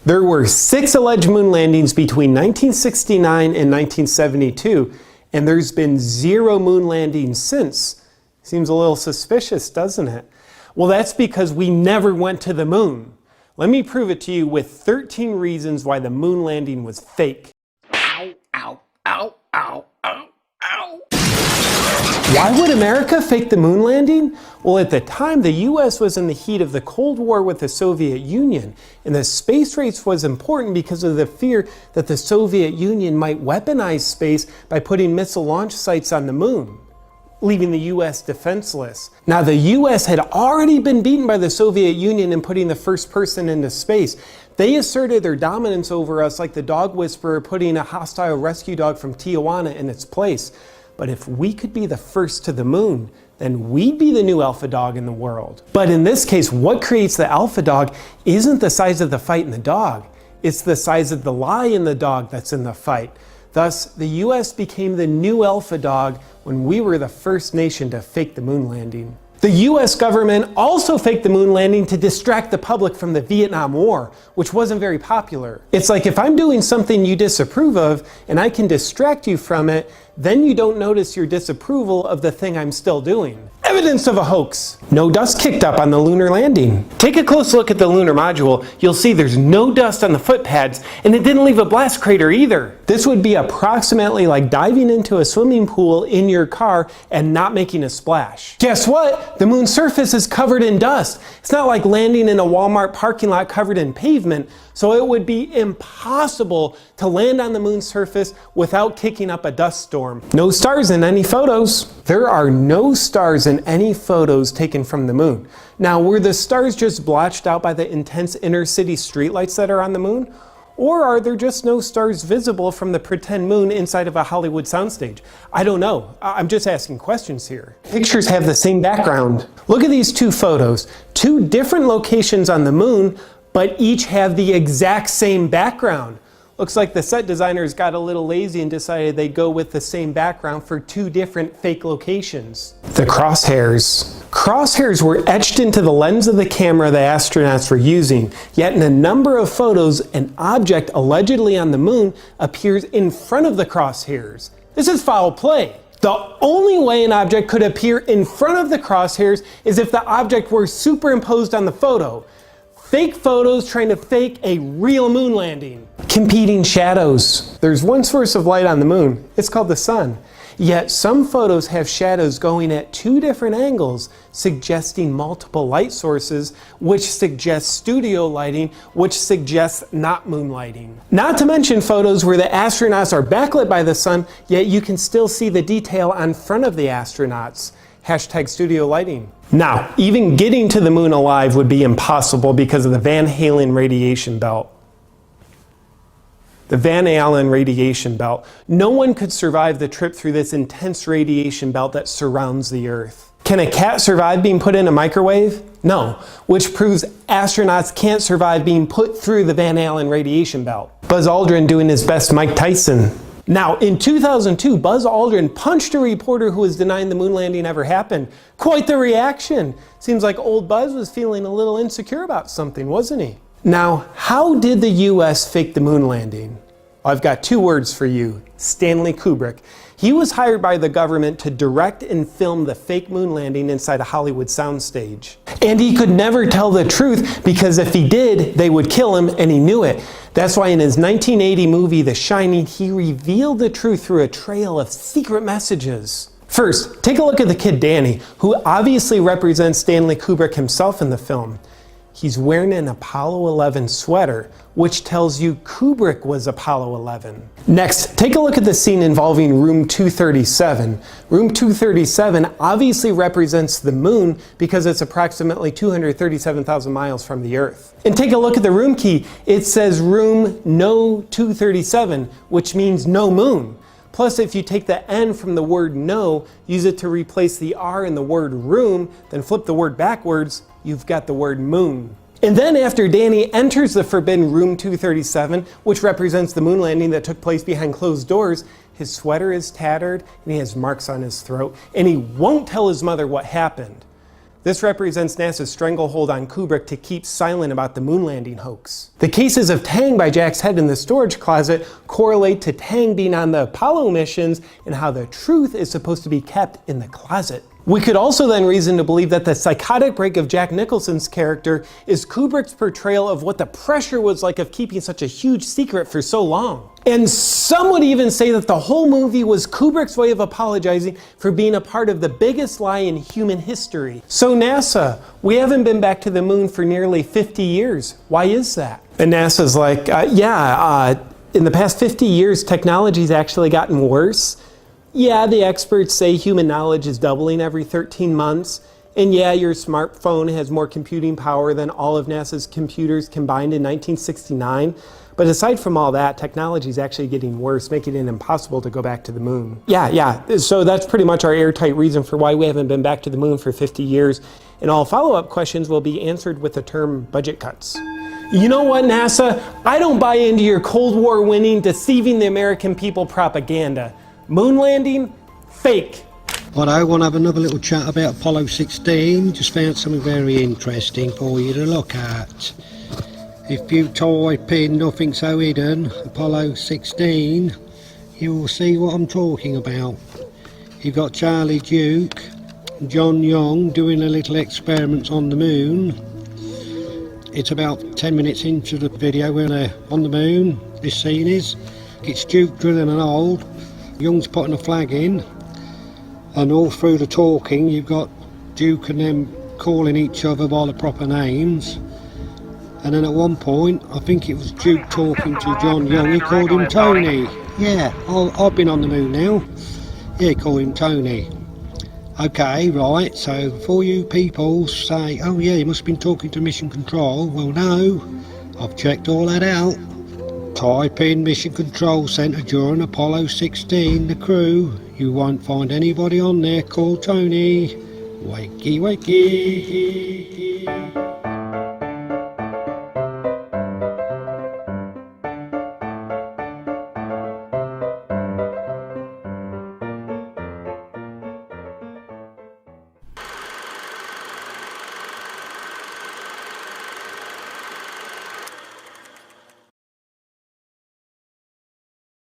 There were 6 alleged moon landings between 1969 and 1972, and there's been 0 moon landings since. Seems a little suspicious, doesn't it? Well, that's because we never went to the moon. Let me prove it to you with 13 reasons why the moon landing was fake. Ow, ow, ow, ow, ow, ow. Why would America fake the moon landing? Well, at the time, the US was in the heat of the Cold War with the Soviet Union, and the space race was important because of the fear that the Soviet Union might weaponize space by putting missile launch sites on the moon, leaving the US defenseless. Now, the US had already been beaten by the Soviet Union in putting the first person into space. They asserted their dominance over us like the dog whisperer putting a hostile rescue dog from Tijuana in its place. But if we could be the first to the moon, then we'd be the new alpha dog in the world. But in this case, what creates the alpha dog isn't the size of the fight in the dog. It's the size of the lie in the dog that's in the fight. Thus, the US became the new alpha dog when we were the first nation to fake the moon landing. The US government also faked the moon landing to distract the public from the Vietnam War, which wasn't very popular. It's like if I'm doing something you disapprove of and I can distract you from it, then you don't notice your disapproval of the thing I'm still doing. Evidence of a hoax. No dust kicked up on the lunar landing. Take a close look at the lunar module. You'll see there's no dust on the footpads, and it didn't leave a blast crater either. This would be approximately like diving into a swimming pool in your car and not making a splash. Guess what? The moon's surface is covered in dust. It's not like landing in a Walmart parking lot covered in pavement, so it would be impossible to land on the moon's surface without kicking up a dust storm. No stars in any photos. There are no stars in any photos taken from the moon. Now, were the stars just blotched out by the intense inner city streetlights that are on the moon? Or are there just no stars visible from the pretend moon inside of a Hollywood soundstage? I don't know. I'm just asking questions here. Pictures have the same background. Look at these 2 photos. 2 different locations on the moon, but each have the exact same background. Looks like the set designers got a little lazy and decided they'd go with the same background for 2 different fake locations. The crosshairs. Crosshairs were etched into the lens of the camera the astronauts were using, yet in a number of photos, an object allegedly on the moon appears in front of the crosshairs. This is foul play. The only way an object could appear in front of the crosshairs is if the object were superimposed on the photo. Fake photos trying to fake a real moon landing. Competing shadows. There's one source of light on the moon. It's called the sun. Yet some photos have shadows going at 2 different angles, suggesting multiple light sources, which suggests studio lighting, which suggests not moonlighting. Not to mention photos where the astronauts are backlit by the sun, yet you can still see the detail on front of the astronauts. Hashtag studio lighting. Now, even getting to the moon alive would be impossible because of the Van Halen radiation belt. The Van Allen radiation belt. No one could survive the trip through this intense radiation belt that surrounds the Earth. Can a cat survive being put in a microwave? No, which proves astronauts can't survive being put through the Van Allen radiation belt. Buzz Aldrin doing his best Mike Tyson. Now, in 2002, Buzz Aldrin punched a reporter who was denying the moon landing ever happened. Quite the reaction. Seems like old Buzz was feeling a little insecure about something, wasn't he? Now, how did the US fake the moon landing? I've got 2 words for you. Stanley Kubrick. He was hired by the government to direct and film the fake moon landing inside a Hollywood soundstage. And he could never tell the truth because if he did, they would kill him, and he knew it. That's why in his 1980 movie, The Shining, he revealed the truth through a trail of secret messages. First, take a look at the kid Danny, who obviously represents Stanley Kubrick himself in the film. He's wearing an Apollo 11 sweater, which tells you Kubrick was Apollo 11. Next, take a look at the scene involving room 237. Room 237 obviously represents the moon because it's approximately 237,000 miles from the Earth. And take a look at the room key. It says room no 237, which means no moon. Plus, if you take the N from the word no, use it to replace the R in the word room, then flip the word backwards, you've got the word moon. And then after Danny enters the forbidden room 237, which represents the moon landing that took place behind closed doors, his sweater is tattered and he has marks on his throat, and he won't tell his mother what happened. This represents NASA's stranglehold on Kubrick to keep silent about the moon landing hoax. The cases of Tang by Jack's head in the storage closet correlate to Tang being on the Apollo missions and how the truth is supposed to be kept in the closet. We could also then reason to believe that the psychotic break of Jack Nicholson's character is Kubrick's portrayal of what the pressure was like of keeping such a huge secret for so long. And some would even say that the whole movie was Kubrick's way of apologizing for being a part of the biggest lie in human history. So NASA, we haven't been back to the moon for nearly 50 years. Why is that? And NASA's like, in the past 50 years, technology's actually gotten worse. Yeah, the experts say human knowledge is doubling every 13 months. And yeah, your smartphone has more computing power than all of NASA's computers combined in 1969. But aside from all that, technology is actually getting worse, making it impossible to go back to the moon. Yeah. So that's pretty much our airtight reason for why we haven't been back to the moon for 50 years. And all follow-up questions will be answered with the term budget cuts. You know what, NASA? I don't buy into your Cold War winning, deceiving the American people propaganda. Moon landing? Fake. Well, I want to have another little chat about Apollo 16. Just found something very interesting for you to look at. If you type in "nothing so hidden" Apollo 16, you will see what I'm talking about. You've got Charlie Duke and John Young doing a little experiments on the moon. It's about 10 minutes into the video where they're on the moon. This scene is, it's Duke drilling an hole, Young's putting a flag in, and all through the talking you've got Duke and them calling each other by the proper names. And then at one point, I think it was Duke talking to John Young, he called him Tony. Yeah, I've been on the moon now. Yeah, he called him Tony. Okay, right, so before you people say, oh yeah, he must have been talking to Mission Control. Well no, I've checked all that out. Type in Mission Control Centre during Apollo 16, the crew. You won't find anybody on there called Tony. Wakey, wakey.